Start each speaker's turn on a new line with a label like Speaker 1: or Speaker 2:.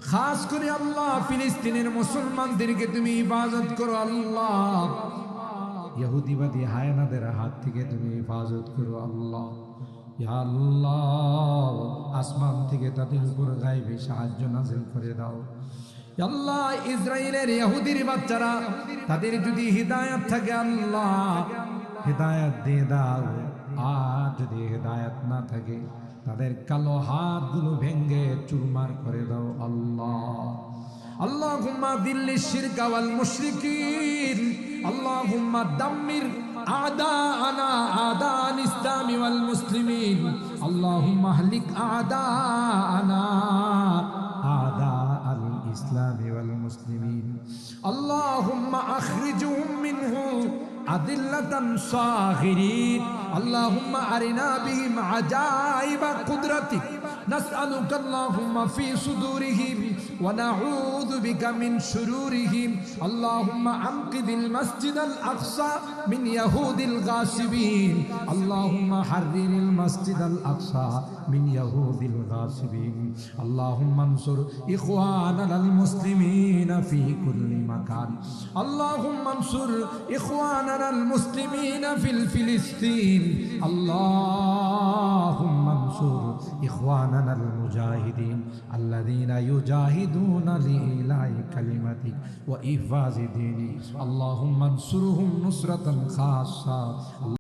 Speaker 1: খাস করে আল্লাহ ফিলিস্তিনের মুসলমানদেরকে তুমি হিফাজত করো আল্লাহ। ইহুদিবাদী হায়নাদের হাত থেকে তুমি হিফাজত করো আল্লাহ। ইয়া আল্লাহ, আসমান থেকে তাদের উপর গায়েবী সাহায্য নাযিল করে দাও। ইয়া আল্লাহ, ইসরায়েলের ইহুদির বাচ্চারা তাদের যদি হিদায়াত থাকে আল্লাহ হিদায়াত দিয়ে দাও। আর যদি হিদায়াত না থাকে তাদের কালো হাতগুলো ভেঙ্গে চুরমার করে দাও আল্লাহ। আল্লাহুম্মা দিল্লি শিরকা ওয়াল মুশরিকিন, আল্লাহুম্মা দাম্মির আদাআনা আদাআল ইসলামি ওয়াল মুসলিমিন, আল্লাহুম্মা আহলিক আদাআনা আদাআল ইসলামি ওয়াল মুসলিমিন, আল্লাহুম্মা আখরিজহুম মিনহু আদিল্লাতান সাগিরিন, আল্লাহুম্মা আরিনা বিহিম আজাইবা কুদরাতিক, নাসআলুকা আল্লাহুম্মা ফি সুদুরিহিম ওয়া নাউযু বিকা মিন শুরুরিহিম, আল্লাহুম্মা আনকিদিল মাসজিদাল আকসা মিন ইয়াহুদিল গাসিবিন, আল্লাহুম্মা হাররিরিল মাসজিদাল আকসা মিন ইয়াহুদিল গাসিবিন, আল্লাহুম্মা আনসুর ইখওয়ানাল মুসলিমিনা ফি কুল্লি মাকান, আল্লাহুম্মা আনসুর ইখওয়ানাল মুসলিমিনা ফিল ফিলিস্তিন, আল্লাহুম্মা আনসুর ইখওয়ানাল মুজাহিদিন আল্লাযীনা ইউজাহিদুনা লিইলাই কালিমাতিক ওয়া ইহফাজি দীনিক, আল্লাহুম্মা আনসুরহুম নুসরাতান খাসসা।